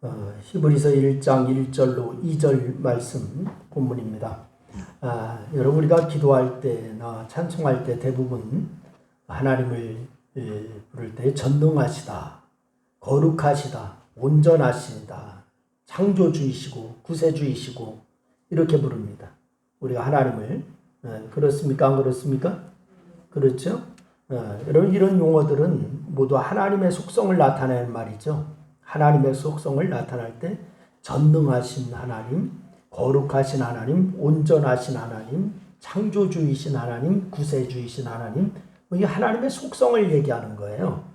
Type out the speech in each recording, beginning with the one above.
히브리서 1장 1절로 2절 말씀 본문입니다. 여러분 우리가 기도할 때나 찬송할 때 대부분 하나님을 부를 때 전능하시다, 거룩하시다, 온전하신다, 창조주이시고 구세주이시고 이렇게 부릅니다. 우리가 하나님을 그렇습니까? 안 그렇습니까? 그렇죠? 여러분 이런 용어들은 모두 하나님의 속성을 나타내는 말이죠. 하나님의 속성을 나타날 때 전능하신 하나님, 거룩하신 하나님, 온전하신 하나님, 창조주이신 하나님, 구세주이신 하나님, 이 하나님의 속성을 얘기하는 거예요.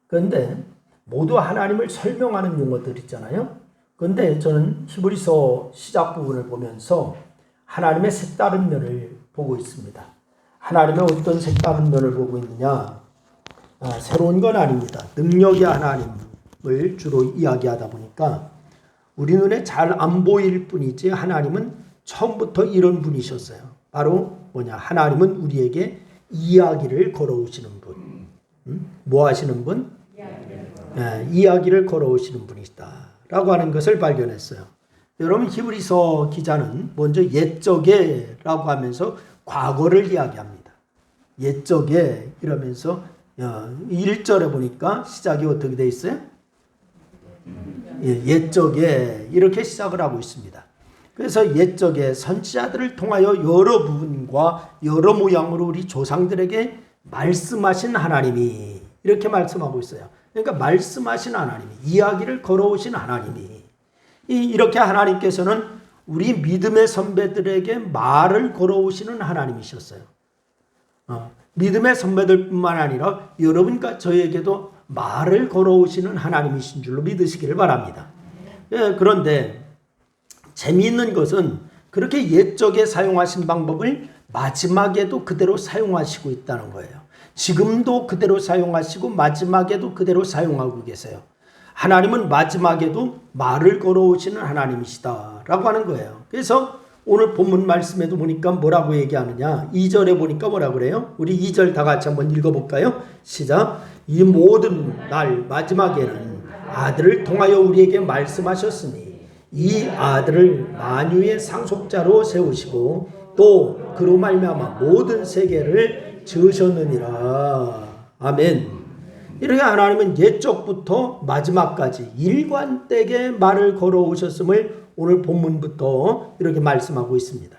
그런데 모두 하나님을 설명하는 용어들 있잖아요. 그런데 저는 히브리서 시작 부분을 보면서 하나님의 색다른 면을 보고 있습니다. 하나님의 어떤 색다른 면을 보고 있느냐? 새로운 건 아닙니다. 능력의 하나님을 주로 이야기하다 보니까 우리 눈에 잘 안 보일 뿐이지 하나님은 처음부터 이런 분이셨어요. 바로 뭐냐? 하나님은 우리에게 이야기를 걸어오시는 분. 뭐 하시는 분? 이야기를 걸어오시는 분이다 라고 하는 것을 발견했어요. 여러분 히브리서 기자는 먼저 옛적에라고 하면서 과거를 이야기합니다. 옛적에 이러면서 1절에 보니까 시작이 어떻게 되어 있어요? 옛적에 이렇게 시작을 하고 있습니다. 그래서 옛적에 선지자들을 통하여 여러 부분과 여러 모양으로 우리 조상들에게 말씀하신 하나님이 이렇게 말씀하고 있어요. 그러니까 말씀하신 하나님이, 이야기를 걸어오신 하나님이, 이렇게 하나님께서는 우리 믿음의 선배들에게 말을 걸어오시는 하나님이셨어요. 믿음의 선배들뿐만 아니라 여러분과 저에게도 말을 걸어오시는 하나님이신 줄로 믿으시기를 바랍니다. 그런데 재미있는 것은 그렇게 옛적에 사용하신 방법을 마지막에도 그대로 사용하시고 있다는 거예요. 지금도 그대로 사용하시고 마지막에도 그대로 사용하고 계세요. 하나님은 마지막에도 말을 걸어오시는 하나님이시다라고 하는 거예요. 그래서 오늘 본문 말씀에도 보니까 뭐라고 얘기하느냐? 2절에 보니까 뭐라고 그래요? 우리 2절 다 같이 한번 읽어볼까요? 시작. 이 모든 날 마지막에는 아들을 통하여 우리에게 말씀하셨으니 이 아들을 만유의 상속자로 세우시고 또 그로 말미암아 모든 세계를 지으셨느니라. 아멘. 이렇게 하나님은 옛적부터 마지막까지 일관되게 말을 걸어오셨음을 오늘 본문부터 이렇게 말씀하고 있습니다.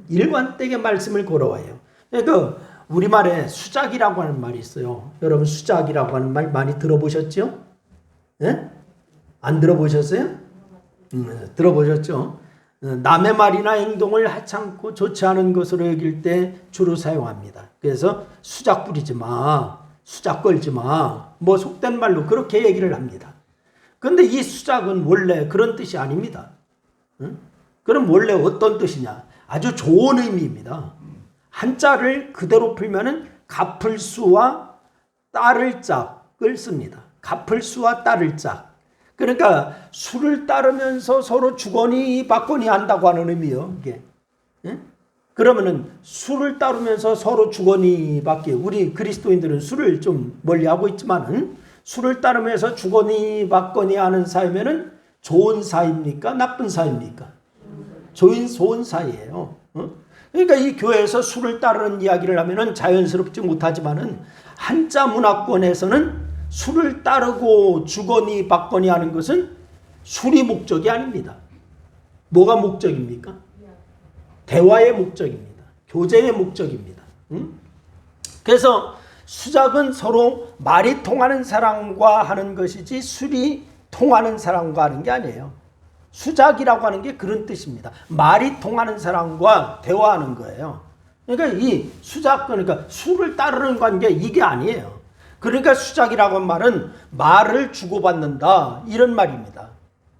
일관되게 말씀을 걸어와요. 그러니까 우리말에 수작이라고 하는 말이 있어요. 여러분 수작이라고 하는 말 많이 들어보셨죠? 예? 안 들어보셨어요? 들어보셨죠? 남의 말이나 행동을 하찮고 좋지 않은 것으로 여길 때 주로 사용합니다. 그래서 수작 부리지 마, 수작 걸지 마, 뭐 속된 말로 그렇게 얘기를 합니다. 그런데 이 수작은 원래 그런 뜻이 아닙니다. 그럼 원래 어떤 뜻이냐? 아주 좋은 의미입니다. 한자를 그대로 풀면은 갚을 수와 따를 짝을 씁니다. 갚을 수와 따를 짝. 그러니까 수를 따르면서 서로 주거니 받거니 한다고 하는 의미요. 이게. 그러면은 수를 따르면서 서로 주거니 받기. 우리 그리스도인들은 수를 좀 멀리하고 있지만은 수를 따르면서 주거니 받거니 하는 사이면은 좋은 사이입니까? 나쁜 사이입니까? 좋은 사이예요. 그러니까 이 교회에서 수를 따르는 이야기를 하면은 자연스럽지 못하지만은 한자 문화권에서는 수를 따르고 주거니 받거니 하는 것은 술이 목적이 아닙니다. 뭐가 목적입니까? 대화의 목적입니다. 교제의 목적입니다. 그래서 수작은 서로 말이 통하는 사람과 하는 것이지 술이 통하는 사람과 하는 게 아니에요. 수작이라고 하는 게 그런 뜻입니다. 말이 통하는 사람과 대화하는 거예요. 그러니까 이 수작, 그러니까 술을 따르는 관계 이게 아니에요. 그러니까 수작이라고 하는 말은 말을 주고받는다 이런 말입니다.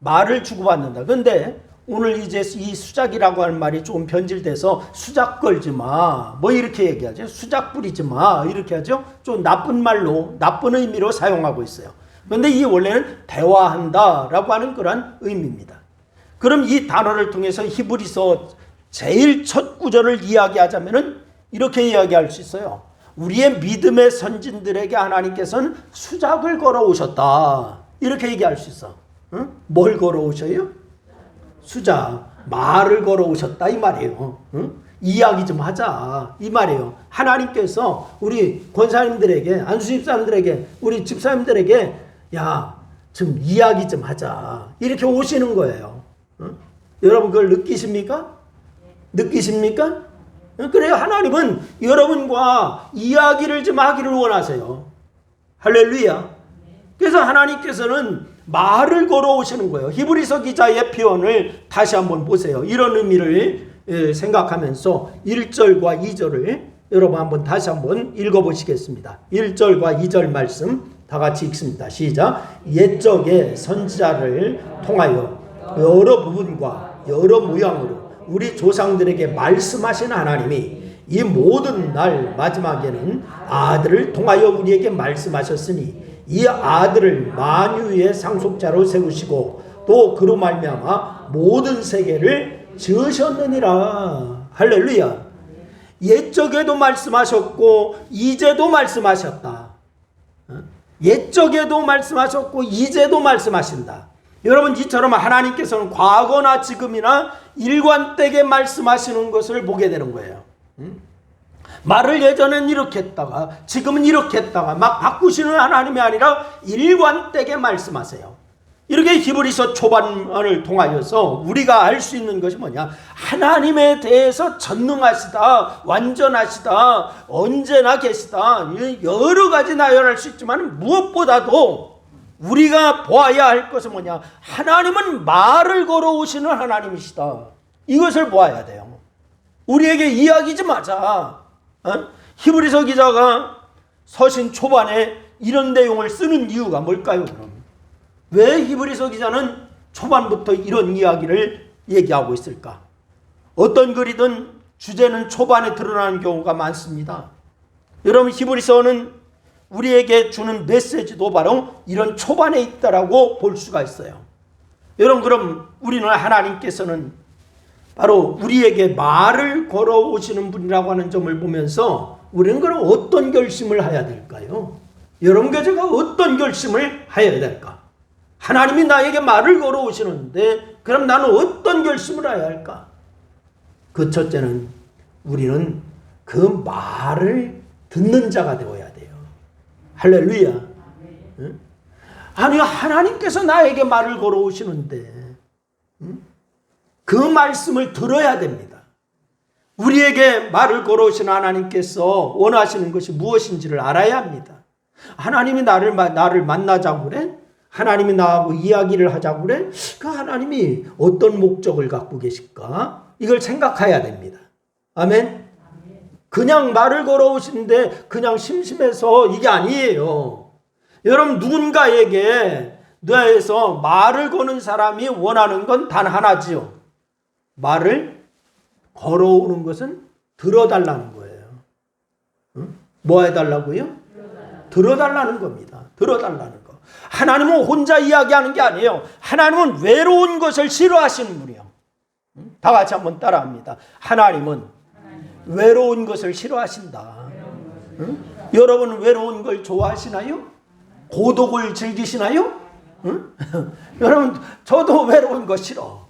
말을 주고받는다. 그런데 오늘 이제 이 수작이라고 하는 말이 조금 변질돼서 수작 걸지 마, 뭐 이렇게 얘기하죠. 수작 부리지 마 이렇게 하죠. 좀 나쁜 말로, 나쁜 의미로 사용하고 있어요. 그런데 이 원래는 대화한다라고 하는 그런 의미입니다. 그럼 이 단어를 통해서 히브리서 제일 첫 구절을 이야기하자면은 이렇게 이야기할 수 있어요. 우리의 믿음의 선진들에게 하나님께서는 수작을 걸어오셨다. 이렇게 얘기할 수 있어. 뭘 걸어오셔요? 수작, 말을 걸어오셨다 이 말이에요. 이야기 좀 하자 이 말이에요. 하나님께서 우리 권사님들에게, 안수집사님들에게, 우리 집사님들에게 좀 이야기 좀 하자 이렇게 오시는 거예요. 여러분 그걸 느끼십니까? 느끼십니까? 그래요. 하나님은 여러분과 이야기를 좀 하기를 원하세요. 할렐루야. 그래서 하나님께서는 말을 걸어오시는 거예요. 히브리서 기자의 표현을 다시 한번 보세요. 이런 의미를 생각하면서 1절과 2절을 여러분 한번 다시 한번 읽어보시겠습니다. 1절과 2절 말씀 다 같이 읽습니다. 시작. 옛적의 선지자를 통하여 여러 부분과 여러 모양으로 우리 조상들에게 말씀하신 하나님이 이 모든 날 마지막에는 아들을 통하여 우리에게 말씀하셨으니 이 아들을 만유의 상속자로 세우시고 또 그로 말미암아 모든 세계를 지으셨느니라. 할렐루야. 옛적에도 말씀하셨고 이제도 말씀하셨다. 옛적에도 말씀하셨고 이제도 말씀하신다. 여러분 이처럼 하나님께서는 과거나 지금이나 일관되게 말씀하시는 것을 보게 되는 거예요. 말을 예전엔 이렇게 했다가 지금은 이렇게 했다가 막 바꾸시는 하나님이 아니라 일관되게 말씀하세요. 이렇게 히브리서 초반을 통하여서 우리가 알 수 있는 것이 뭐냐? 하나님에 대해서 전능하시다, 완전하시다, 언제나 계시다, 여러 가지 나열할 수 있지만 무엇보다도 우리가 보아야 할 것은 뭐냐? 하나님은 말을 걸어오시는 하나님이시다. 이것을 보아야 돼요. 우리에게 이야기 좀 하자. 히브리서 기자가 서신 초반에 이런 내용을 쓰는 이유가 뭘까요? 그럼 왜 히브리서 기자는 초반부터 이런 이야기를 얘기하고 있을까? 어떤 글이든 주제는 초반에 드러나는 경우가 많습니다. 여러분 히브리서는 우리에게 주는 메시지도 바로 이런 초반에 있다라고 볼 수가 있어요. 여러분 그럼 우리는 하나님께서는 바로 우리에게 말을 걸어오시는 분이라고 하는 점을 보면서 우리는 그럼 어떤 결심을 해야 될까요? 여러분과 제가 어떤 결심을 해야 될까? 하나님이 나에게 말을 걸어오시는데 그럼 나는 어떤 결심을 해야 할까? 그 첫째는 우리는 그 말을 듣는 자가 되어야 돼요. 할렐루야. 아니 하나님께서 나에게 말을 걸어오시는데 그 말씀을 들어야 됩니다. 우리에게 말을 걸어오신 하나님께서 원하시는 것이 무엇인지를 알아야 합니다. 하나님이 나를 만나자고 그래? 하나님이 나하고 이야기를 하자고 그래? 그 하나님이 어떤 목적을 갖고 계실까? 이걸 생각해야 됩니다. 아멘? 그냥 말을 걸어오시는데 그냥 심심해서 이게 아니에요. 여러분 누군가에게 뇌에서 말을 거는 사람이 원하는 건 단 하나지요. 말을 걸어오는 것은 들어달라는 거예요. 뭐 해달라고요? 들어달라는 겁니다. 들어달라는 거. 하나님은 혼자 이야기하는 게 아니에요. 하나님은 외로운 것을 싫어하시는 분이에요. 다 같이 한번 따라합니다. 하나님은 외로운 것을 싫어하신다. 여러분 외로운 걸 좋아하시나요? 고독을 즐기시나요? 여러분 저도 외로운 거 싫어.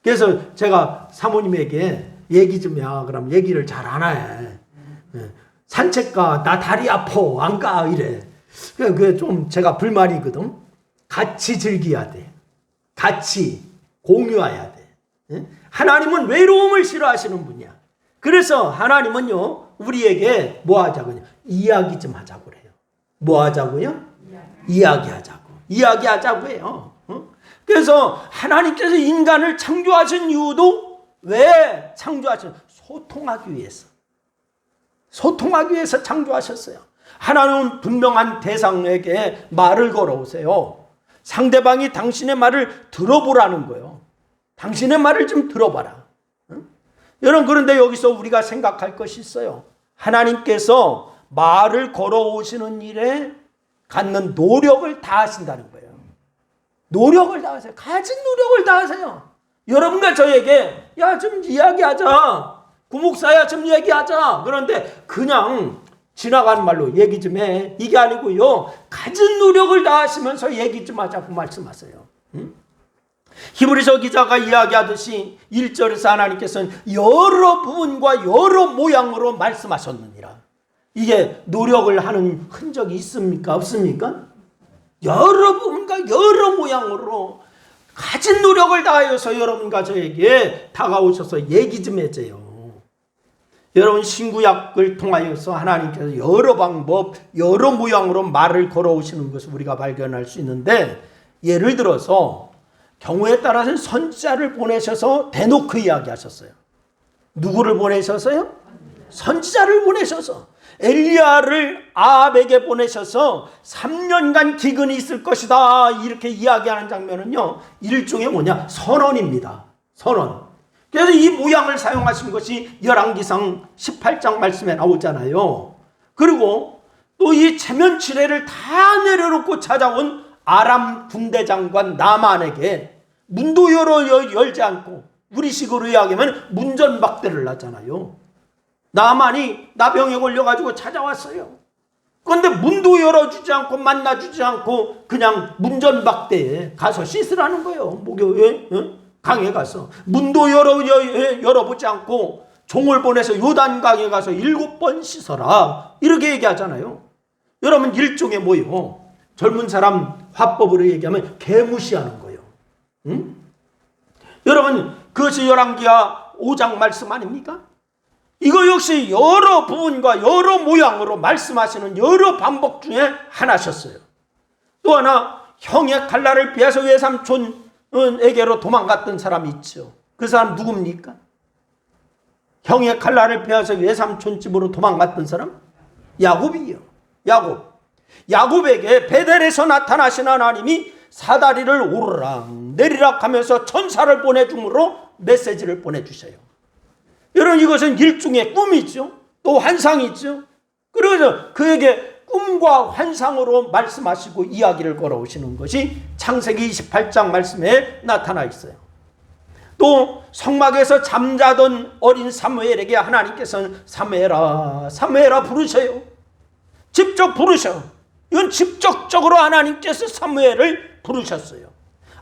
그래서 제가 사모님에게 얘기 좀 해. 그럼 얘기를 잘 안 해. 산책 가. 나 다리 아파. 안 가. 이래. 그게 좀 제가 불만이거든. 같이 즐겨야 돼. 같이 공유해야 돼. 하나님은 외로움을 싫어하시는 분이야. 그래서 하나님은요 우리에게 뭐 하자고요? 이야기 좀 하자고 그래요. 뭐 하자고요? 이야기하자고. 이야기하자고 해요. 그래서 하나님께서 인간을 창조하신 이유도 왜 창조하셨어요? 소통하기 위해서. 소통하기 위해서 창조하셨어요. 하나님은 분명한 대상에게 말을 걸어오세요. 상대방이 당신의 말을 들어보라는 거예요. 당신의 말을 좀 들어봐라. 여러분 그런데 여기서 우리가 생각할 것이 있어요. 하나님께서 말을 걸어오시는 일에 갖는 노력을 다하신다는 거예요. 노력을 다하세요. 가진 노력을 다하세요. 여러분과 저에게 야 좀 이야기하자. 구목사야 좀 얘기하자. 그런데 그냥 지나간 말로 얘기 좀 해. 이게 아니고요. 가진 노력을 다하시면서 얘기 좀 하자고 말씀하세요. 히브리서 기자가 이야기하듯이 1절에서 하나님께서는 여러 부분과 여러 모양으로 말씀하셨느니라. 이게 노력을 하는 흔적이 있습니까? 없습니까? 여러 부분과 여러 모양으로 가진 노력을 다하여서 여러분과 저에게 다가오셔서 얘기 좀 해줘요. 여러분, 신구약을 통하여서 하나님께서 여러 방법, 여러 모양으로 말을 걸어오시는 것을 우리가 발견할 수 있는데, 예를 들어서 경우에 따라서는 선지자를 보내셔서 대놓고 이야기하셨어요. 누구를 보내셔서요? 선지자를 보내셔서 엘리야를 아합에게 보내셔서 3년간 기근이 있을 것이다 이렇게 이야기하는 장면은요, 일종의 뭐냐? 선언입니다. 선언. 그래서 이 모양을 사용하신 것이 열왕기상 18장 말씀에 나오잖아요. 그리고 또 이 체면치레를 다 내려놓고 찾아온 아람 군대장관 나만에게 문도 열지 않고, 우리식으로 이야기하면 문전박대를 하잖아요. 나만이 나병에 걸려가지고 찾아왔어요. 그런데 문도 열어주지 않고 만나주지 않고 그냥 문전박대에 가서 씻으라는 거예요. 목욕에 강에 가서 문도 열어보지 않고 종을 보내서 요단강에 가서 7번 씻어라 이렇게 얘기하잖아요. 여러분, 일종의 뭐예요? 젊은 사람 화법으로 얘기하면 개무시하는 거예요. 여러분, 그것이 열왕기하 5장 말씀 아닙니까? 이거 역시 여러 부분과 여러 모양으로 말씀하시는 여러 방법 중에 하나셨어요. 또 하나, 형의 칼날을 피해서 외삼촌에게로 도망갔던 사람이 있죠. 그 사람 누굽니까? 형의 칼날을 피해서 외삼촌 집으로 도망갔던 사람? 야곱이요. 야곱에게 베델에서 나타나신 하나님이 사다리를 오르락 내리락 하면서 천사를 보내줌으로 메시지를 보내주셔요. 여러분, 이것은 일종의 꿈이죠. 또 환상이죠. 그래서 그에게 꿈과 환상으로 말씀하시고 이야기를 걸어오시는 것이 창세기 28장 말씀에 나타나 있어요. 또 성막에서 잠자던 어린 사무엘에게 하나님께서는 사무엘아 부르셔요. 직접 부르셔. 이건 직접적으로 하나님께서 사무엘을 부르셨어요.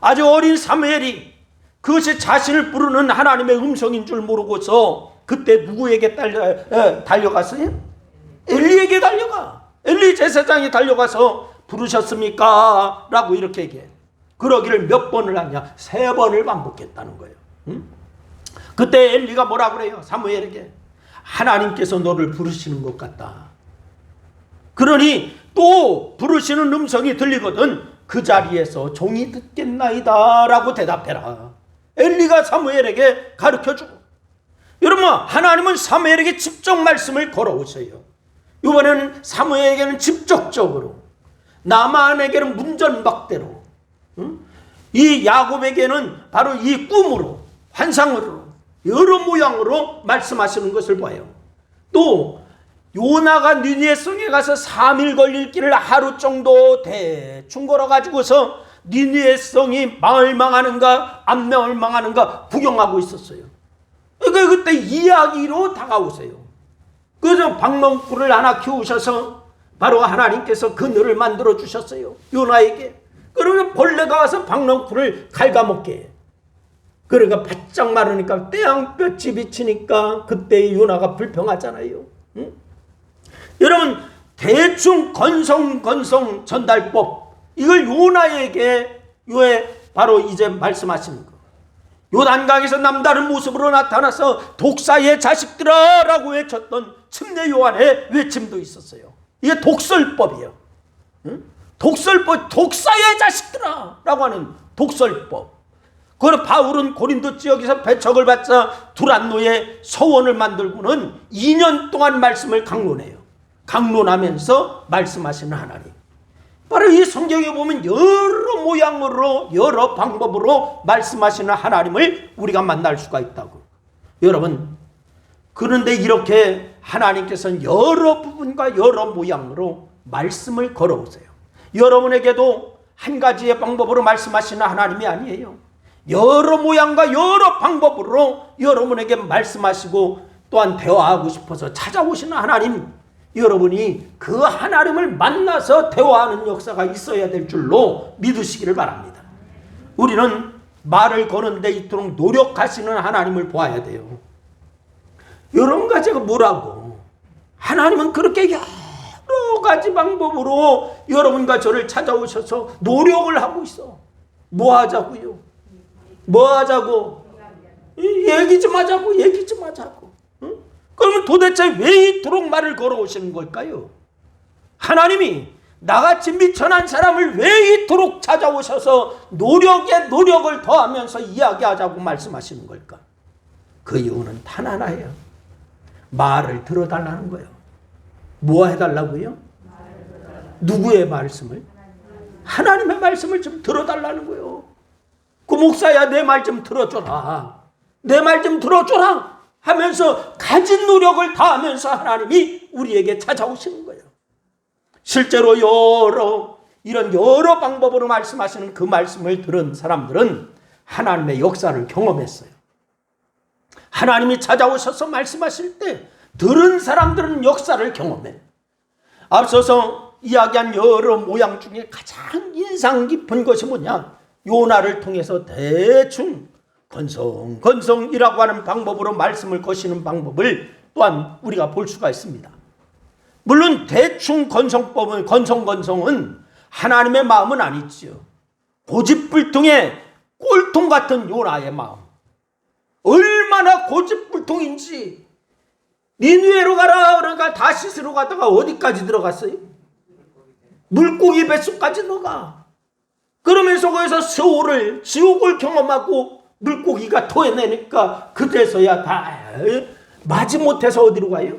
아주 어린 사무엘이 그것이 자신을 부르는 하나님의 음성인 줄 모르고서 그때 누구에게 달려갔어요? 엘리에게 달려가. 엘리 제사장이 달려가서 부르셨습니까? 라고 이렇게 얘기해. 그러기를 몇 번을 하냐? 3번을 반복했다는 거예요. 그때 엘리가 뭐라 그래요? 사무엘에게 하나님께서 너를 부르시는 것 같다. 그러니 또 부르시는 음성이 들리거든 그 자리에서 종이 듣겠나이다 라고 대답해라. 엘리가 사무엘에게 가르쳐주고, 여러분, 하나님은 사무엘에게 직접 말씀을 걸어오세요. 이번에는 사무엘에게는 직접적으로, 나만에게는 문전박대로, 이 야곱에게는 바로 이 꿈으로, 환상으로, 여러 모양으로 말씀하시는 것을 봐요. 또 요나가 니느웨 성에 가서 3일 걸릴 길을 하루 정도 대충 걸어가지고서 니느웨 성이 멸망하는가 안 멸망하는가 구경하고 있었어요. 그러니까 그때 이야기로 다가오세요. 그래서 박농풀을 하나 키우셔서 바로 하나님께서 그늘을 만들어 주셨어요. 요나에게. 그러면 벌레가 와서 박농풀을 갉아먹게 해요. 그러니까 바짝 마르니까 떼양볕이 비치니까 그때 요나가 불평하잖아요. 여러분, 대충 건성 전달법, 이걸 요나에게 바로 이제 말씀하시는 거. 요단강에서 남다른 모습으로 나타나서 독사의 자식들아 라고 외쳤던 침례 요한의 외침도 있었어요. 이게 독설법이에요. 독설법, 독사의 자식들아 라고 하는 독설법. 그리고 바울은 고린도 지역에서 배척을 받자 두란노의 서원을 만들고는 2년 동안 말씀을 강론하면서 말씀하시는 하나님. 바로 이 성경에 보면 여러 모양으로 여러 방법으로 말씀하시는 하나님을 우리가 만날 수가 있다고. 여러분, 그런데 이렇게 하나님께서는 여러 부분과 여러 모양으로 말씀을 걸어오세요. 여러분에게도 한 가지의 방법으로 말씀하시는 하나님이 아니에요. 여러 모양과 여러 방법으로 여러분에게 말씀하시고 또한 대화하고 싶어서 찾아오시는 하나님, 여러분이 그 하나님을 만나서 대화하는 역사가 있어야 될 줄로 믿으시기를 바랍니다. 우리는 말을 거는데 이토록 노력하시는 하나님을 보아야 돼요. 여러분과 제가 뭐라고? 하나님은 그렇게 여러 가지 방법으로 여러분과 저를 찾아오셔서 노력을 하고 있어. 뭐 하자고요? 뭐 하자고? 얘기 좀 하자고, 얘기 좀 하자고. 응? 그러면 도대체 왜 이토록 말을 걸어오시는 걸까요? 하나님이 나같이 미천한 사람을 왜 이토록 찾아오셔서 노력에 노력을 더하면서 이야기하자고 말씀하시는 걸까? 그 이유는 단 하나예요. 말을 들어달라는 거예요. 뭐 해달라고요? 누구의 말씀을? 하나님의 말씀을 좀 들어달라는 거예요. 그 목사야, 내 말 좀 들어줘라. 내 말 좀 들어줘라 하면서 가진 노력을 다하면서 하나님이 우리에게 찾아오시는 거예요. 실제로 이런 여러 방법으로 말씀하시는 그 말씀을 들은 사람들은 하나님의 역사를 경험했어요. 하나님이 찾아오셔서 말씀하실 때 들은 사람들은 역사를 경험해. 앞서서 이야기한 여러 모양 중에 가장 인상 깊은 것이 뭐냐? 요나를 통해서 대충 건성이라고 하는 방법으로 말씀을 거시는 방법을 또한 우리가 볼 수가 있습니다. 물론 대충 건성은 하나님의 마음은 아니지요. 고집불통의 꼴통 같은 요나의 마음. 얼마나 고집불통인지. 니느웨로 가라 그러니까 다시스로 가다가 어디까지 들어갔어요? 물고기 뱃속까지 들어가. 그러면서 거기서 지옥을 경험하고 물고기가 토해내니까 그때서야 다 마지못해서 어디로 가요?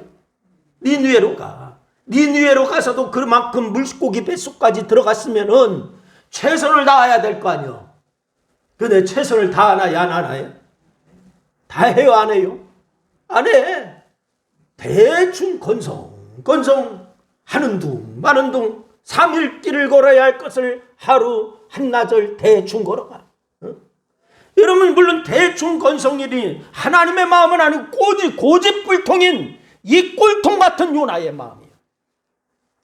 니느웨로 가. 니느웨로 가서도 그만큼 물고기 뱃속까지 들어갔으면은 최선을 다해야 될 거 아니요. 근데 최선을 다하나요, 안 하나요? 다 해요, 안 해요? 안 해. 대충 건성 하는 둥 마는 둥 3일 길을 걸어야 할 것을 하루 한나절 대충 걸어가. 여러분, 물론 대충 건성일이 하나님의 마음은 아니고 고집불통인 이 꼴통 같은 요나의 마음이에요.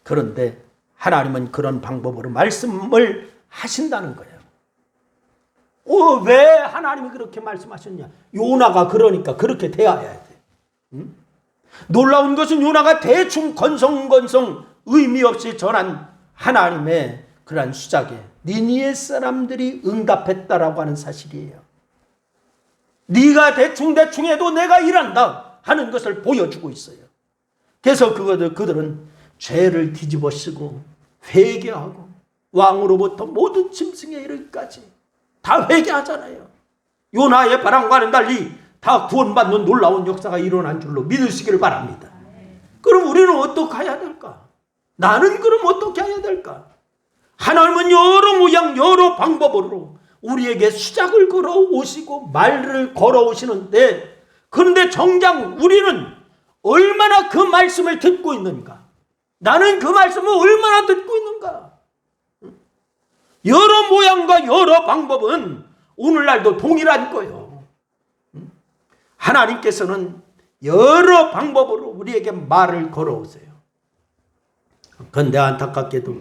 그런데 하나님은 그런 방법으로 말씀을 하신다는 거예요. 왜 하나님이 그렇게 말씀하셨냐? 요나가 그러니까 그렇게 대해야 돼. 놀라운 것은 요나가 대충 건성 의미 없이 전한 하나님의 그러한 수작에 니느웨 사람들이 응답했다라고 하는 사실이에요. 네가 대충 해도 내가 일한다 하는 것을 보여주고 있어요. 그래서 그들은 죄를 뒤집어 쓰고 회개하고 왕으로부터 모든 짐승에 이르기까지 다 회개하잖아요. 요나의 바람과는 달리 다 구원받는 놀라운 역사가 일어난 줄로 믿으시기를 바랍니다. 그럼 우리는 어떻게 해야 될까? 나는 그럼 어떻게 해야 될까? 하나님은 여러 모양 여러 방법으로 우리에게 수작을 걸어오시고 말을 걸어오시는데, 그런데 정작 우리는 얼마나 그 말씀을 듣고 있는가? 나는 그 말씀을 얼마나 듣고 있는가? 여러 모양과 여러 방법은 오늘날도 동일한 거예요. 하나님께서는 여러 방법으로 우리에게 말을 걸어오세요. 그런데 안타깝게도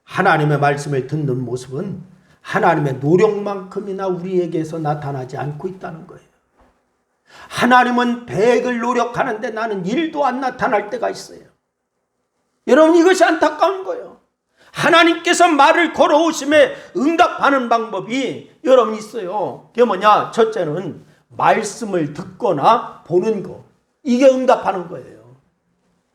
하나님의 말씀을 듣는 모습은 하나님의 노력만큼이나 우리에게서 나타나지 않고 있다는 거예요. 하나님은 100을 노력하는데 나는 1도 안 나타날 때가 있어요. 여러분, 이것이 안타까운 거예요. 하나님께서 말을 걸어오심에 응답하는 방법이 여러분 있어요. 그게 뭐냐? 첫째는 말씀을 듣거나 보는 거. 이게 응답하는 거예요.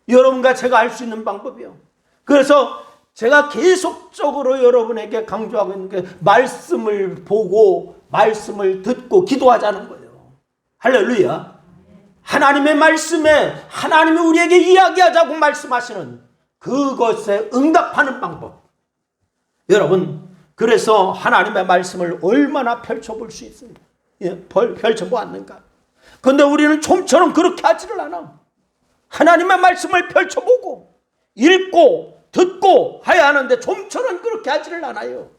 여러분과 제가 알 수 있는 방법이요. 그래서 제가 계속적으로 여러분에게 강조하고 있는 게 말씀을 보고 말씀을 듣고 기도하자는 거예요. 할렐루야. 하나님의 말씀에 하나님이 우리에게 이야기하자고 말씀하시는 그것에 응답하는 방법. 여러분, 그래서 하나님의 말씀을 얼마나 펼쳐볼 수 있습니까? 펼쳐보았는가? 그런데 우리는 좀처럼 그렇게 하지를 않아. 하나님의 말씀을 펼쳐보고 읽고 듣고 해야 하는데 좀처럼 그렇게 하지를 않아요.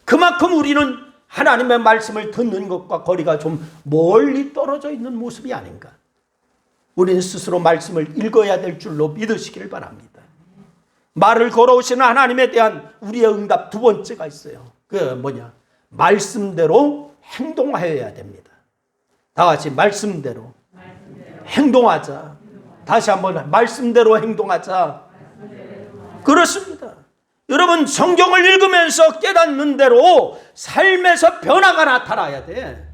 그만큼 우리는 하나님의 말씀을 듣는 것과 거리가 좀 멀리 떨어져 있는 모습이 아닌가. 우리는 스스로 말씀을 읽어야 될 줄로 믿으시기를 바랍니다. 말을 걸어오시는 하나님에 대한 우리의 응답 두 번째가 있어요. 그 뭐냐? 말씀대로 행동하여야 됩니다. 다 같이 말씀대로 행동하자. 다시 한번 말씀대로 행동하자. 그렇습니다. 여러분, 성경을 읽으면서 깨닫는 대로 삶에서 변화가 나타나야 돼.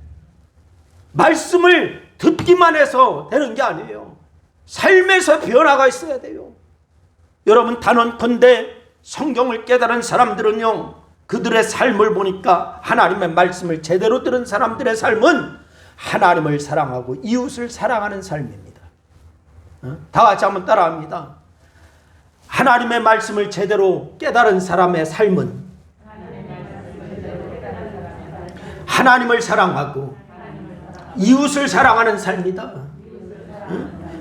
말씀을 듣기만 해서 되는 게 아니에요. 삶에서 변화가 있어야 돼요. 여러분, 단언컨대 성경을 깨달은 사람들은요, 그들의 삶을 보니까 하나님의 말씀을 제대로 들은 사람들의 삶은 하나님을 사랑하고 이웃을 사랑하는 삶입니다. 다 같이 한번 따라합니다. 하나님의 말씀을 제대로 깨달은 사람의 삶은 하나님을 사랑하고 이웃을 사랑하는 삶이다.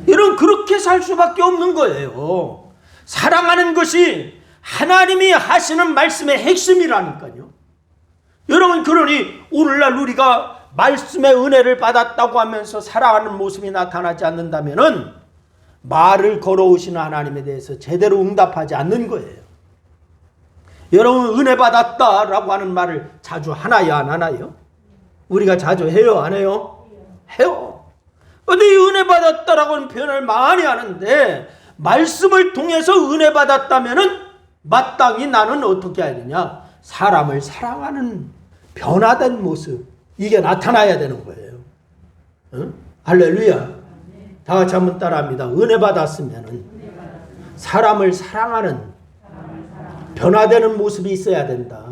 이런 그렇게 살 수밖에 없는 거예요. 사랑하는 것이 하나님이 하시는 말씀의 핵심이라니까요. 여러분, 그러니 오늘날 우리가 말씀의 은혜를 받았다고 하면서 사랑하는 모습이 나타나지 않는다면은 말을 걸어오시는 하나님에 대해서 제대로 응답하지 않는 거예요. 여러분, 은혜 받았다라고 하는 말을 자주 하나요, 안 하나요? 우리가 자주 해요, 안 해요? 해요. 근데 이 은혜 받았다라고 하는 표현을 많이 하는데, 말씀을 통해서 은혜 받았다면은 마땅히 나는 어떻게 해야 되냐? 사람을 사랑하는 변화된 모습, 이게 나타나야 되는 거예요. 응? 할렐루야. 다 같이 한번 따라합니다. 은혜 받았으면은 사람을 사랑하는 변화되는 모습이 있어야 된다.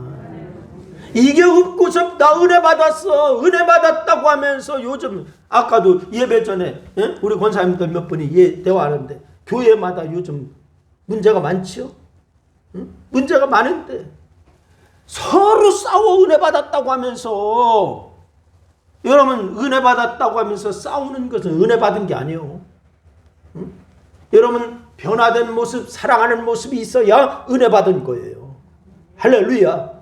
이게 없고서 나 은혜 받았어, 은혜 받았다고 하면서 요즘 아까도 예배 전에 우리 권사님들 몇 분이 대화하는데 교회마다 요즘 문제가 많지요. 문제가 많은데 서로 싸워 은혜 받았다고 하면서, 여러분, 은혜 받았다고 하면서 싸우는 것은 은혜 받은 게 아니에요. 여러분, 변화된 모습, 사랑하는 모습이 있어야 은혜 받은 거예요. 할렐루야.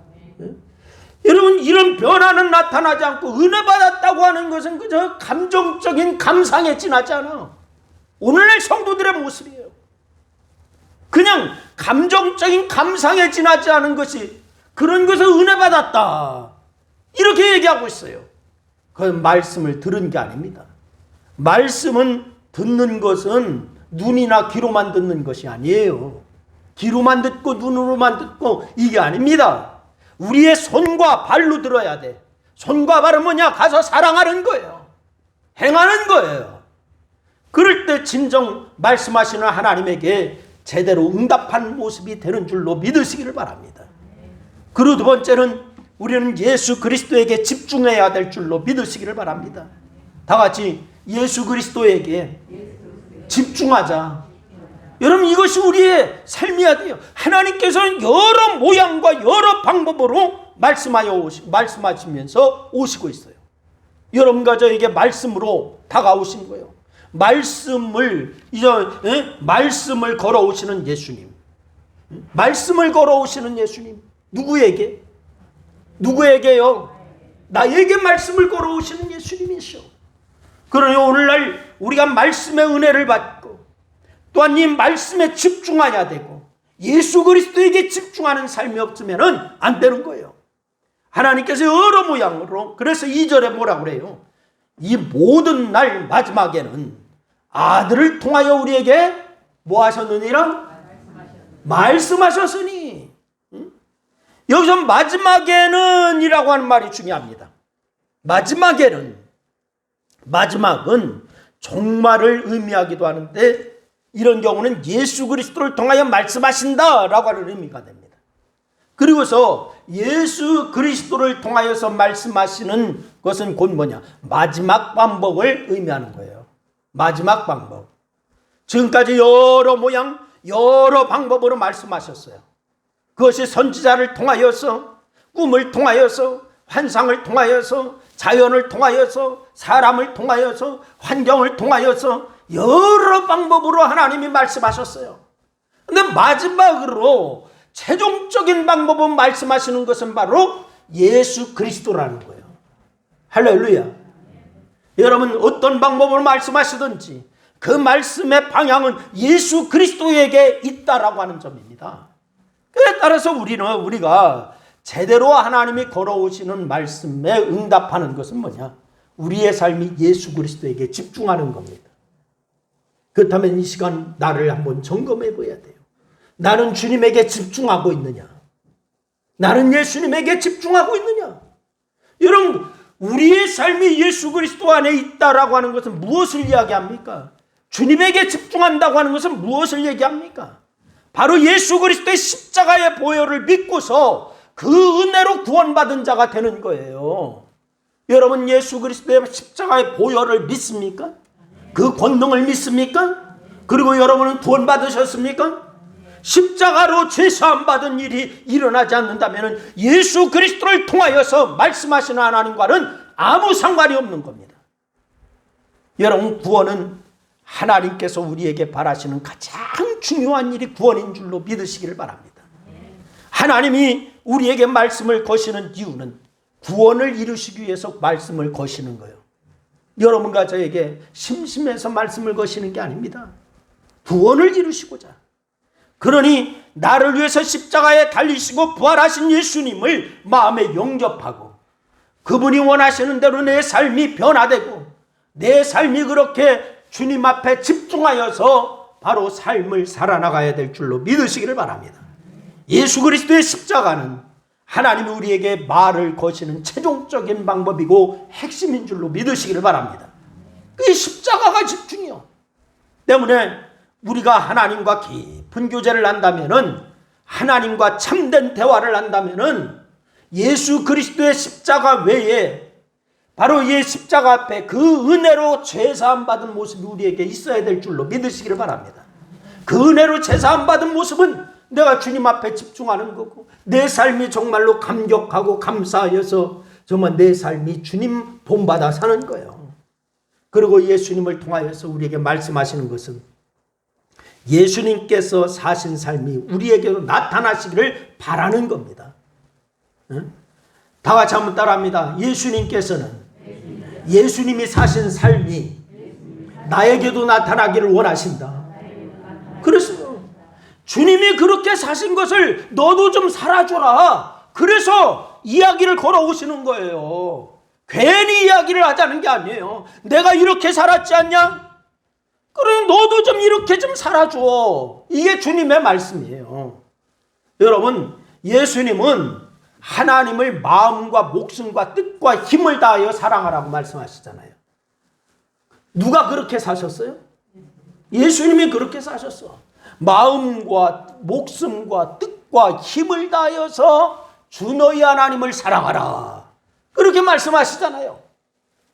여러분, 이런 변화는 나타나지 않고 은혜 받았다고 하는 것은 그저 감정적인 감상에 지나지 않아. 오늘날 성도들의 모습이에요. 그냥 감정적인 감상에 지나지 않은 것이, 그런 것을 은혜 받았다, 이렇게 얘기하고 있어요. 그건 말씀을 들은 게 아닙니다. 말씀은 듣는 것은 눈이나 귀로만 듣는 것이 아니에요. 귀로만 듣고 눈으로만 듣고 이게 아닙니다. 우리의 손과 발로 들어야 돼. 손과 발은 뭐냐? 가서 사랑하는 거예요. 행하는 거예요. 그럴 때 진정 말씀하시는 하나님에게 제대로 응답한 모습이 되는 줄로 믿으시기를 바랍니다. 그리고 두 번째는 우리는 예수 그리스도에게 집중해야 될 줄로 믿으시기를 바랍니다. 다 같이 예수 그리스도에게 집중하자. 여러분, 이것이 우리의 삶이어야 돼요. 하나님께서는 여러 모양과 여러 방법으로 말씀하시면서 오시고 있어요. 여러분과 저에게 말씀으로 다가오신 거예요. 말씀을 걸어오시는 예수님. 말씀을 걸어오시는 예수님. 누구에게요? 나에게 말씀을 걸어오시는 예수님이시오. 그러니 오늘날 우리가 말씀의 은혜를 받고 또한 이 말씀에 집중해야 되고 예수 그리스도에게 집중하는 삶이 없으면 안 되는 거예요. 하나님께서 여러 모양으로, 그래서 2절에 뭐라고 그래요? 이 모든 날 마지막에는 아들을 통하여 우리에게 뭐 하셨느니라? 말씀하셨으니. 여기서 마지막에는 이라고 하는 말이 중요합니다. 마지막은 종말을 의미하기도 하는데, 이런 경우는 예수 그리스도를 통하여 말씀하신다라고 하는 의미가 됩니다. 그리고서 예수 그리스도를 통하여서 말씀하시는 것은 곧 뭐냐? 마지막 방법을 의미하는 거예요. 마지막 방법. 지금까지 여러 모양, 여러 방법으로 말씀하셨어요. 그것이 선지자를 통하여서, 꿈을 통하여서, 환상을 통하여서, 자연을 통하여서, 사람을 통하여서, 환경을 통하여서 여러 방법으로 하나님이 말씀하셨어요. 그런데 마지막으로 최종적인 방법은 말씀하시는 것은 바로 예수 그리스도라는 거예요. 할렐루야. 여러분, 어떤 방법으로 말씀하시든지 그 말씀의 방향은 예수 그리스도에게 있다라고 하는 점입니다. 그에 따라서 우리가 제대로 하나님이 걸어오시는 말씀에 응답하는 것은 뭐냐? 우리의 삶이 예수 그리스도에게 집중하는 겁니다. 그렇다면 이 시간 나를 한번 점검해 봐야 돼요. 나는 주님에게 집중하고 있느냐? 나는 예수님에게 집중하고 있느냐? 여러분, 우리의 삶이 예수 그리스도 안에 있다라고 하는 것은 무엇을 이야기합니까? 주님에게 집중한다고 하는 것은 무엇을 얘기합니까? 바로 예수 그리스도의 십자가의 보혈을 믿고서 그 은혜로 구원받은 자가 되는 거예요. 여러분, 예수 그리스도의 십자가의 보혈을 믿습니까? 그 권능을 믿습니까? 그리고 여러분은 구원받으셨습니까? 십자가로 죄사함 받은 일이 일어나지 않는다면 예수 그리스도를 통하여서 말씀하시는 하나님과는 아무 상관이 없는 겁니다. 여러분, 구원은 하나님께서 우리에게 바라시는 가장 중요한 일이 구원인 줄로 믿으시기를 바랍니다. 하나님이 우리에게 말씀을 거시는 이유는 구원을 이루시기 위해서 말씀을 거시는 거예요. 여러분과 저에게 심심해서 말씀을 거시는 게 아닙니다. 구원을 이루시고자. 그러니 나를 위해서 십자가에 달리시고 부활하신 예수님을 마음에 영접하고 그분이 원하시는 대로 내 삶이 변화되고 내 삶이 그렇게 주님 앞에 집중하여서 바로 삶을 살아나가야 될 줄로 믿으시기를 바랍니다. 예수 그리스도의 십자가는 하나님이 우리에게 말을 거시는 최종적인 방법이고 핵심인 줄로 믿으시기를 바랍니다. 그 십자가가 집중이요. 때문에 우리가 하나님과 깊은 교제를 한다면은, 하나님과 참된 대화를 한다면은 예수 그리스도의 십자가 외에 바로 이 십자가 앞에 그 은혜로 죄사함 받은 모습이 우리에게 있어야 될 줄로 믿으시기를 바랍니다. 그 은혜로 죄사함 받은 모습은 내가 주님 앞에 집중하는 거고, 내 삶이 정말로 감격하고 감사하여서 정말 내 삶이 주님 본받아 사는 거예요. 그리고 예수님을 통하여서 우리에게 말씀하시는 것은 예수님께서 사신 삶이 우리에게도 나타나시기를 바라는 겁니다. 다 같이 한번 따라합니다. 예수님이 사신 삶이 나에게도 나타나기를 원하신다. 그랬어요. 주님이 그렇게 사신 것을 너도 좀 살아줘라. 그래서 이야기를 걸어오시는 거예요. 괜히 이야기를 하자는 게 아니에요. 내가 이렇게 살았지 않냐? 그래, 너도 좀 이렇게 좀 살아줘. 이게 주님의 말씀이에요. 여러분, 예수님은 하나님을 마음과 목숨과 뜻과 힘을 다하여 사랑하라고 말씀하시잖아요. 누가 그렇게 사셨어요? 예수님이 그렇게 사셨어. 마음과 목숨과 뜻과 힘을 다하여서 주 너희 하나님을 사랑하라. 그렇게 말씀하시잖아요.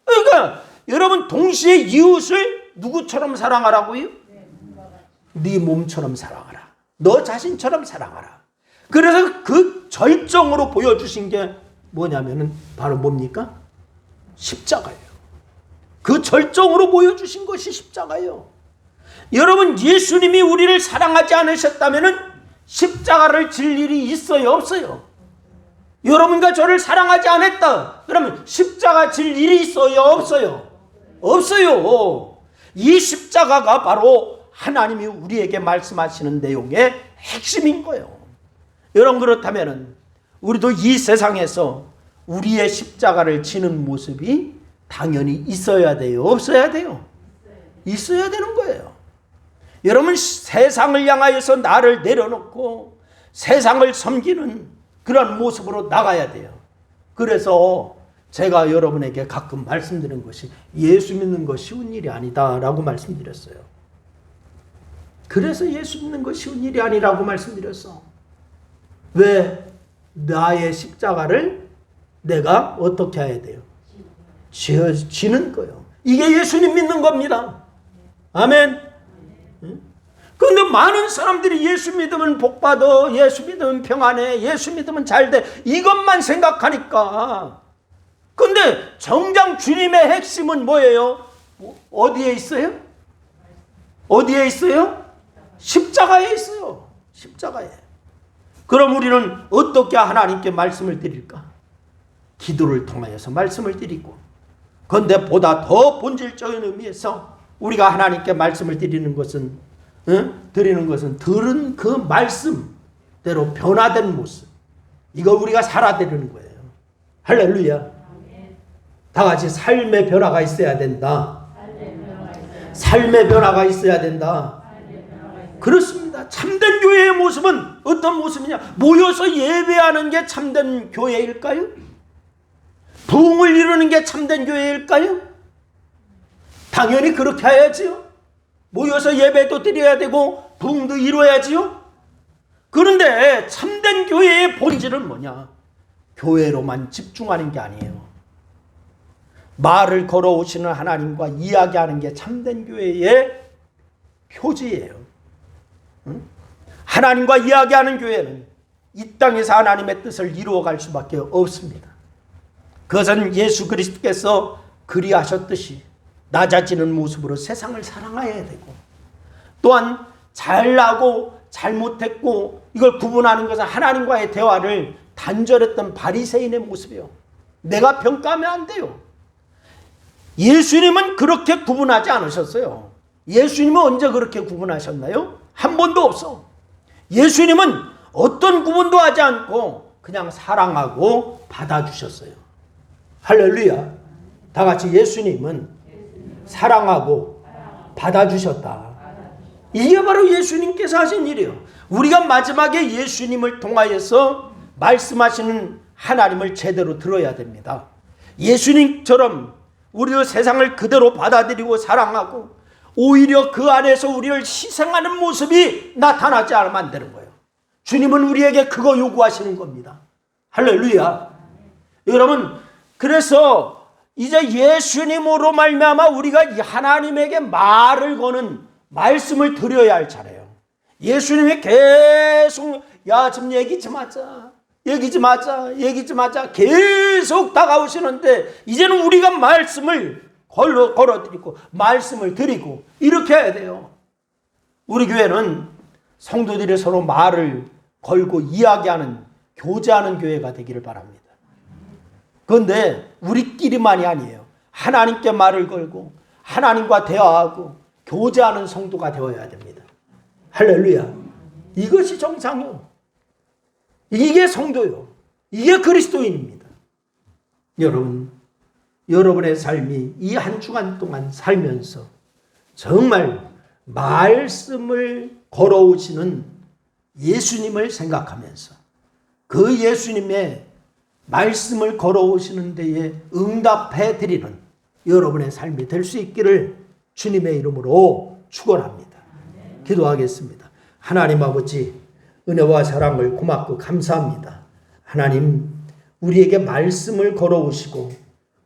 그러니까 여러분, 동시에 이웃을 누구처럼 사랑하라고요? 네 몸처럼 사랑하라. 너 자신처럼 사랑하라. 그래서 그 절정으로 보여주신 게 뭐냐면은 바로 뭡니까? 십자가예요. 그 절정으로 보여주신 것이 십자가예요. 여러분, 예수님이 우리를 사랑하지 않으셨다면은 십자가를 질 일이 있어요, 없어요? 여러분과 저를 사랑하지 않았다. 그러면 십자가 질 일이 있어요, 없어요? 없어요. 이 십자가가 바로 하나님이 우리에게 말씀하시는 내용의 핵심인 거예요. 여러분, 그렇다면 우리도 이 세상에서 우리의 십자가를 지는 모습이 당연히 있어야 돼요, 없어야 돼요? 있어야 되는 거예요. 여러분, 세상을 향하여서 나를 내려놓고 세상을 섬기는 그런 모습으로 나가야 돼요. 그래서 제가 여러분에게 가끔 말씀드린 것이 예수 믿는 거 쉬운 일이 아니다라고 말씀드렸어요. 그래서 예수 믿는 거 쉬운 일이 아니라고 말씀드렸어. 왜? 나의 십자가를 내가 어떻게 해야 돼요? 지는 거예요. 이게 예수님 믿는 겁니다. 아멘. 그런데 많은 사람들이 예수 믿으면 복받아, 예수 믿으면 평안해, 예수 믿으면 잘돼, 이것만 생각하니까. 근데 정작 주님의 핵심은 뭐예요? 어디에 있어요? 어디에 있어요? 십자가에 있어요. 십자가에. 그럼 우리는 어떻게 하나님께 말씀을 드릴까? 기도를 통하여서 말씀을 드리고, 그런데 보다 더 본질적인 의미에서 우리가 하나님께 말씀을 드리는 것은 들은 그 말씀대로 변화된 모습, 이거 우리가 살아야 되는 거예요. 할렐루야. 다 같이 삶의 변화가 있어야 된다. 삶의 변화가 있어야 된다. 그렇습니다. 참된 교회의 모습은 어떤 모습이냐? 모여서 예배하는 게 참된 교회일까요? 부흥을 이루는 게 참된 교회일까요? 당연히 그렇게 해야지요. 모여서 예배도 드려야 되고 부흥도 이루어야지요. 그런데 참된 교회의 본질은 뭐냐? 교회로만 집중하는 게 아니에요. 말을 걸어오시는 하나님과 이야기하는 게 참된 교회의 표지예요. 하나님과 이야기하는 교회는 이 땅에서 하나님의 뜻을 이루어갈 수밖에 없습니다. 그것은 예수 그리스도께서 그리하셨듯이 낮아지는 모습으로 세상을 사랑해야 되고, 또한 잘나고 잘못했고 이걸 구분하는 것은 하나님과의 대화를 단절했던 바리새인의 모습이에요. 내가 평가하면 안 돼요. 예수님은 그렇게 구분하지 않으셨어요. 예수님은 언제 그렇게 구분하셨나요? 한 번도 없어. 예수님은 어떤 구분도 하지 않고 그냥 사랑하고 받아주셨어요. 할렐루야. 다 같이 예수님은 사랑하고 받아주셨다. 이게 바로 예수님께서 하신 일이에요. 우리가 마지막에 예수님을 통하여서 말씀하시는 하나님을 제대로 들어야 됩니다. 예수님처럼 우리도 세상을 그대로 받아들이고 사랑하고 오히려 그 안에서 우리를 희생하는 모습이 나타나지 않으면 안 되는 거예요. 주님은 우리에게 그거 요구하시는 겁니다. 할렐루야. 여러분, 그래서 이제 예수님으로 말미암아 우리가 하나님에게 말을 거는 말씀을 드려야 할 차례예요. 예수님이 계속 좀 얘기 좀 하자 계속 다가오시는데, 이제는 우리가 말씀을 걸어드리고 말씀을 드리고 이렇게 해야 돼요. 우리 교회는 성도들이 서로 말을 걸고 이야기하는, 교제하는 교회가 되기를 바랍니다. 그런데 우리끼리만이 아니에요. 하나님께 말을 걸고 하나님과 대화하고 교제하는 성도가 되어야 됩니다. 할렐루야. 이것이 정상이요. 이게 성도요. 이게 그리스도인입니다. 여러분의 삶이 이 한 주간 동안 살면서 정말 말씀을 걸어오시는 예수님을 생각하면서 그 예수님의 말씀을 걸어오시는 데에 응답해 드리는 여러분의 삶이 될 수 있기를 주님의 이름으로 축원합니다. 기도하겠습니다. 하나님 아버지, 은혜와 사랑을 고맙고 감사합니다. 하나님, 우리에게 말씀을 걸어오시고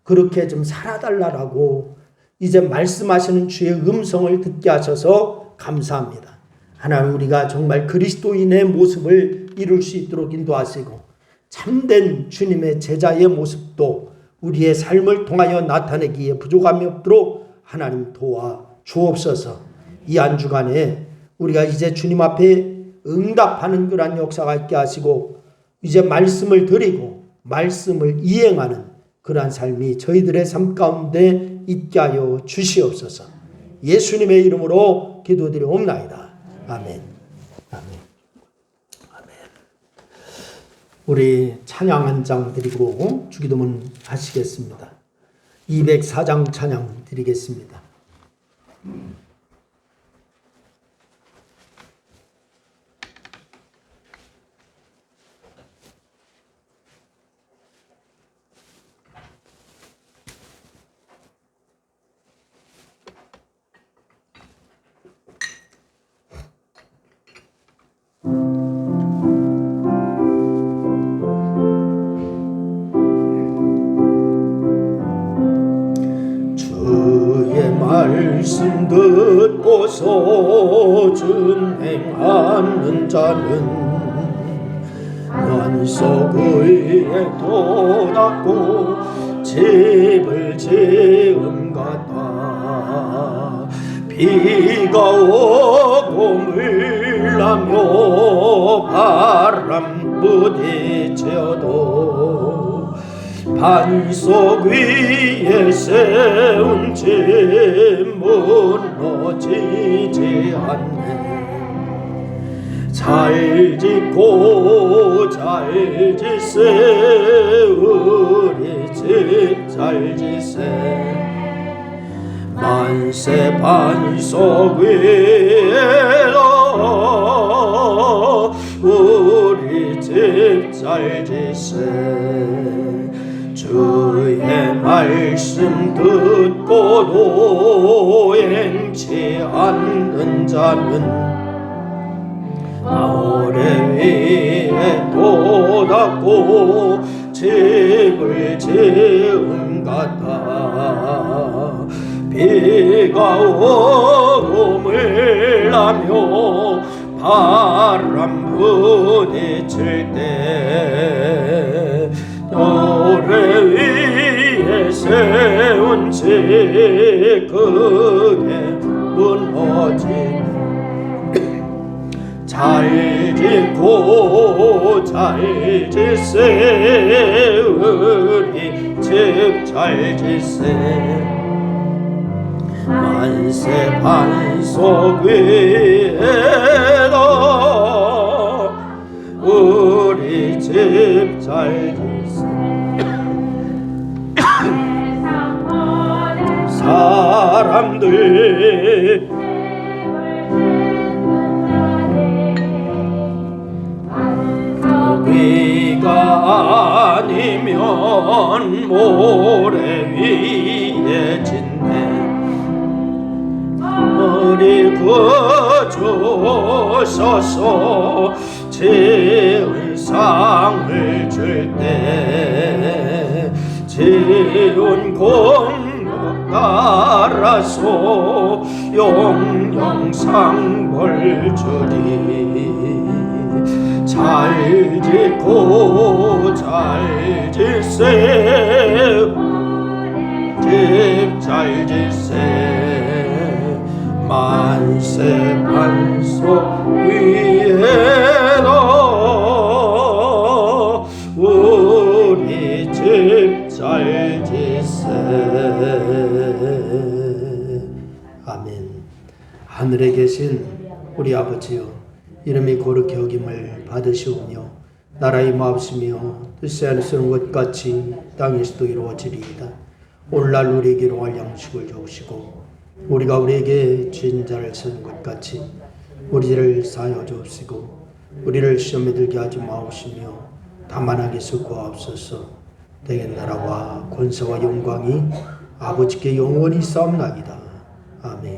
그렇게 좀 살아달라고 이제 말씀하시는 주의 음성을 듣게 하셔서 감사합니다. 하나님, 우리가 정말 그리스도인의 모습을 이룰 수 있도록 인도하시고 참된 주님의 제자의 모습도 우리의 삶을 통하여 나타내기에 부족함이 없도록 하나님 도와 주옵소서. 이 한 주간에 우리가 이제 주님 앞에 응답하는 그러한 역사가 있게 하시고 이제 말씀을 드리고 말씀을 이행하는 그러한 삶이 저희들의 삶 가운데 있게 하여 주시옵소서. 예수님의 이름으로 기도드리옵나이다. 아멘. 아멘. 아멘. 우리 찬양 한 장 드리고 주기도문 하시겠습니다. 204장 찬양 드리겠습니다. 말씀 듣고서 준행하는 자는 원석을 돋았고 집을 지은 같다. 비가 오고 물나며 바람 부딪혀도 반석 위에 세운 집 무너지지 않네. 잘 짓고 잘 짓세 우리 집 잘 짓세. 만세 반석 위에라 우리 집 잘 짓세. 주의 말씀 듣고 노행치 않는 자는 아래 위에 도닦고 집을 지은 같아. 비가 오름을 나며 바람 부딪힐 때 아래 위에 세운 집 그게 무너지네. 잘 짓고 잘 짓세 우리 집 잘 짓세. 만세 반석 위에다 우리 집 잘 짓세. 사람들 위가 아니면 모래 위에 짓네. 머리 그주셔서 지은 상을 줄 때 지은 공로 따라서 영영 상벌 주리. 잘 짓고 잘 짓세 집 잘 짓세. 만세 반석 위에다 우리 집 잘 짓세. 아멘. 하늘에 계신 우리 아버지여, 이름이 거룩히 여김을 받으시오며 나라의 마옵시며 뜻이 하늘에서는 것 같이 땅에서도 이루어지리이다. 오늘날 우리에게 일용할 양식을 주시고 우리가 우리에게 죄인 자를 쓰는 것 같이 우리 죄를 사하여 주옵시고 우리를 시험에 들게 하지 마옵시며 다만 악에서 구하옵소서. 내게 나라와 권세와 영광이 아버지께 영원히 싸움나이다. 아멘.